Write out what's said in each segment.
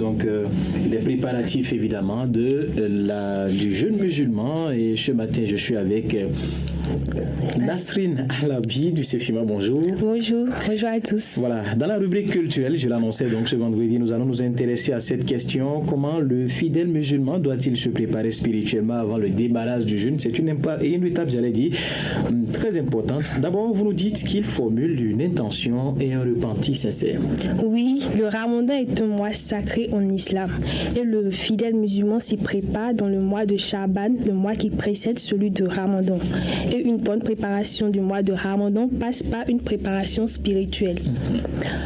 Donc, les préparatifs évidemment du jeûne musulman. Et ce matin, je suis avec Nasrine Alabi du Sefima. Bonjour. Bonjour à tous. Voilà, dans la rubrique culturelle, je l'annonçais donc ce vendredi, nous allons nous intéresser à cette question: comment le fidèle musulman doit-il se préparer spirituellement avant le démarrage du jeûne? C'est une étape, j'allais dire, très importante. D'abord, vous nous dites qu'il formule une intention et un repenti sincère. Oui, le Ramadan est un mois sacré en islam et le fidèle musulman s'y prépare dans le mois de Shaban, le mois qui précède celui de Ramadan. Et une bonne préparation du mois de Ramadan passe par une préparation spirituelle.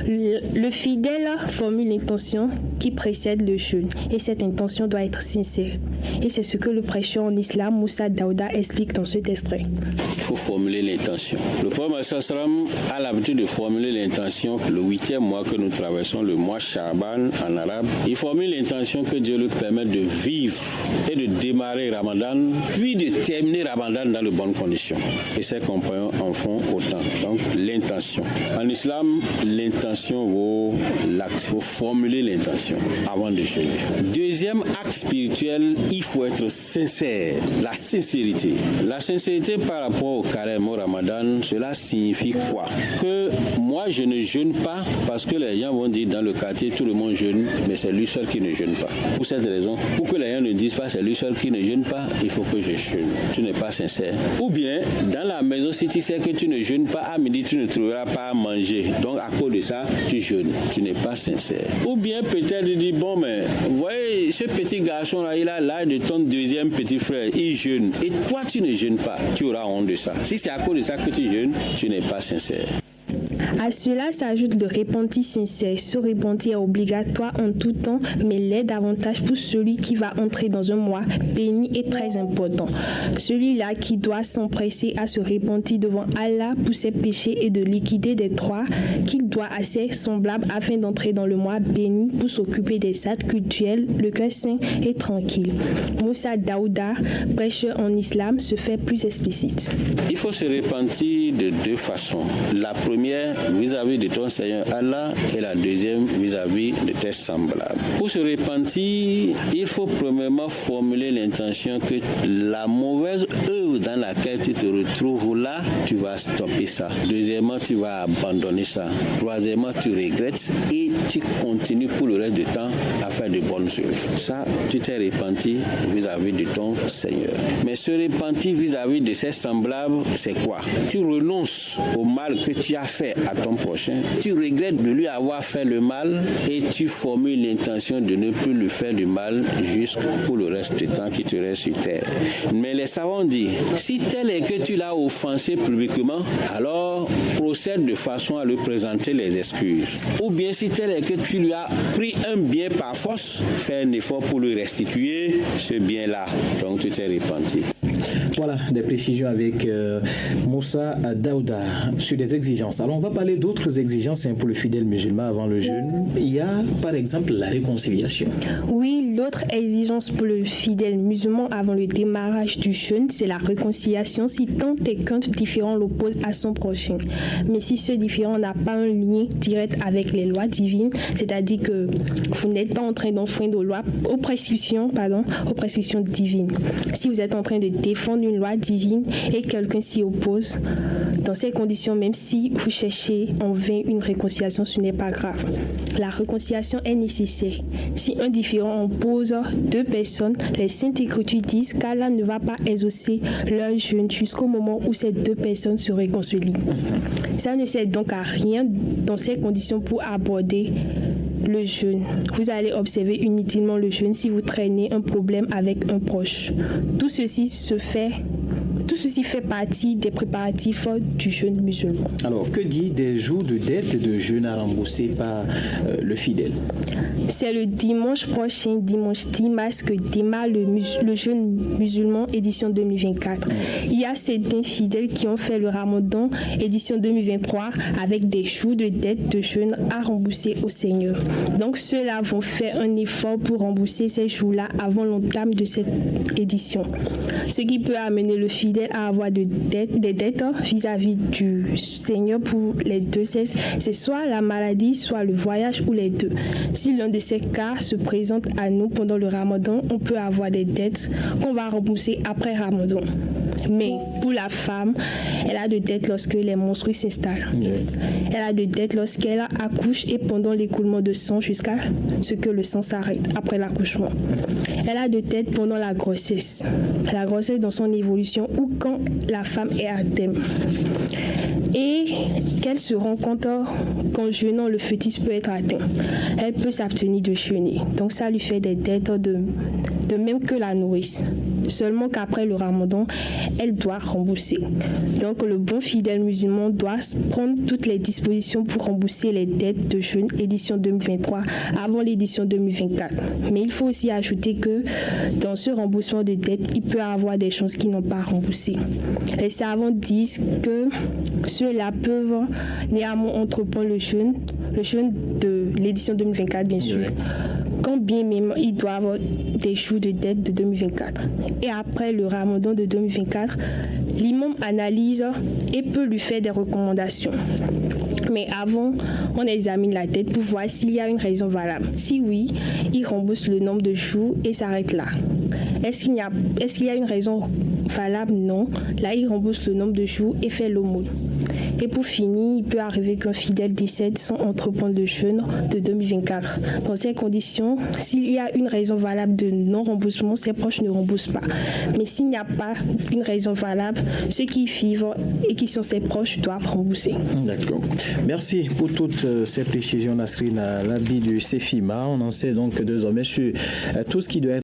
Le fidèle formule l'intention qui précède le jeûne et cette intention doit être sincère. Et c'est ce que le prêcheur en islam Moussa Daouda explique dans cet extrait. Il faut formuler l'intention. Le prophète sallam a l'habitude de formuler l'intention le 8e mois que nous traversons, le mois Shaban en arabe. Il formule l'intention que Dieu lui permette de vivre et de démarrer Ramadan, puis de terminer Ramadan dans de bonnes conditions. Et ses compagnons en font autant. Donc l'intention. En islam, l'intention vaut l'acte. Il faut formuler l'intention avant de jeûner. Deuxième acte spirituel, il faut être sincère. La sincérité. La sincérité par rapport au carême, au Ramadan, cela signifie quoi? Que moi, je ne jeûne pas parce que les gens vont dire dans le quartier, tout le monde jeûne, mais c'est lui seul qui ne jeûne pas. Pour cette raison, pour que les gens ne disent pas c'est lui seul qui ne jeûne pas, il faut que je jeûne. Tu n'es pas sincère. Ou bien, dans la maison, si tu sais que tu ne jeûnes pas, à midi, tu ne trouveras pas à manger. Donc, à cause de ça, tu jeûnes. Tu n'es pas sincère. Ou bien, peut-être, tu dis, bon, mais, vous voyez, ce petit garçon-là, il a l'âge de ton deuxième petit frère. Il jeûne. Et toi, tu ne jeûnes pas. Tu auras honte de ça. Si c'est à cause de ça que tu jeûnes, tu n'es pas sincère. À cela s'ajoute le repenti sincère. Ce repenti est obligatoire en tout temps, mais l'est davantage pour celui qui va entrer dans un mois béni et très important. Celui-là qui doit s'empresser à se repentir devant Allah pour ses péchés et de liquider des droits qu'il doit à ses semblables afin d'entrer dans le mois béni pour s'occuper des actes cultuels, le cœur sain et tranquille. Moussa Daouda, prêcheur en islam, se fait plus explicite. Il faut se repentir de deux façons. La première, vis-à-vis de ton Seigneur Allah, et la deuxième vis-à-vis de tes semblables. Pour se repentir, il faut premièrement formuler l'intention que la mauvaise œuvre dans laquelle tu te retrouves là, tu vas stopper ça. Deuxièmement, tu vas abandonner ça. Troisièmement, tu regrettes et tu continues pour le reste du temps à faire de bonnes œuvres. Ça, tu t'es repenti vis-à-vis de ton Seigneur. Mais se repentir vis-à-vis de ses semblables, c'est quoi? Tu renonces au mal que tu as fait à ton prochain, tu regrettes de lui avoir fait le mal et tu formules l'intention de ne plus lui faire du mal jusqu'au pour le reste du temps qui te reste sur terre. Mais les savants disent, si tel est que tu l'as offensé publiquement, alors procède de façon à lui présenter les excuses. Ou bien si tel est que tu lui as pris un bien par force, fais un effort pour lui restituer ce bien-là. Donc tu t'es repenti. Voilà, des précisions avec Moussa Daouda sur des exigences. Alors, on va parler d'autres exigences pour le fidèle musulman avant le jeûne. Il y a, par exemple, la réconciliation. Oui, l'autre exigence pour le fidèle musulman avant le démarrage du jeûne, c'est la réconciliation si tant est qu'un différent l'oppose à son prochain. Mais si ce différent n'a pas un lien direct avec les lois divines, c'est-à-dire que vous n'êtes pas en train d'enfreindre aux prescriptions divines. Si vous êtes en train de défendre une loi divine et quelqu'un s'y oppose, dans ces conditions, même si vous cherchez en vain une réconciliation, ce n'est pas grave. La réconciliation est nécessaire. Si un différend oppose deux personnes, les Saintes Écritures disent qu'Allah ne va pas exaucer leur jeûne jusqu'au moment où ces deux personnes se réconcilient. Ça ne sert donc à rien dans ces conditions pour aborder le jeûne. Vous allez observer inutilement le jeûne si vous traînez un problème avec un proche. Tout ceci fait partie des préparatifs du jeûne musulman. Alors, que dit des jours de dette de jeûne à rembourser par le fidèle? C'est le dimanche prochain, dimanche 10 mars, que démarre le jeûne musulman édition 2024. Il y a certains fidèles qui ont fait le Ramadan édition 2023 avec des jours de dette de jeûne à rembourser au Seigneur. Donc, ceux-là vont faire un effort pour rembourser ces jours-là avant l'entame de cette édition. Ce qui peut amener le fidèle fidèle à avoir des dettes vis-à-vis du Seigneur pour les deux sexes, c'est soit la maladie, soit le voyage ou les deux. Si l'un de ces cas se présente à nous pendant le Ramadan, on peut avoir des dettes qu'on va rembourser après Ramadan. Mais pour la femme, elle a de dettes lorsque les menstrues s'installent. Elle a de dettes lorsqu'elle accouche et pendant l'écoulement de sang jusqu'à ce que le sang s'arrête après l'accouchement. Elle a de dettes pendant la grossesse dans son évolution ou quand la femme est à terme. Et qu'elle se rend compte qu'en jeûnant, le fœtus peut être atteint. Elle peut s'abstenir de jeûner. Donc ça lui fait des dettes de même que la nourrice. Seulement qu'après le Ramadan, elle doit rembourser. Donc le bon fidèle musulman doit prendre toutes les dispositions pour rembourser les dettes de jeûne édition 2023 avant l'édition 2024. Mais il faut aussi ajouter que dans ce remboursement de dettes, il peut y avoir des choses qui n'ont pas remboursé. Les savants disent que ceux-là peuvent néanmoins entreprendre le jeûne de l'édition 2024 bien sûr. Quand bien même ils doivent des jours de dette de 2024. Et après le Ramadan de 2024, l'imam analyse et peut lui faire des recommandations. Mais avant, on examine la dette pour voir s'il y a une raison valable. Si oui, il rembourse le nombre de jours et s'arrête là. Est-ce qu'il y a une raison valable? Non. Là, il rembourse le nombre de jours et fait l'aumône. Et pour finir, il peut arriver qu'un fidèle décède sans entreprendre le jeûne de 2024. Dans ces conditions, s'il y a une raison valable de non-remboursement, ses proches ne remboursent pas. Mais s'il n'y a pas une raison valable, ceux qui vivent et qui sont ses proches doivent rembourser. D'accord. Merci pour toutes ces précisions, Nasrine, à l'habit du CEFIMA. On en sait donc désormais sur tout ce qui doit être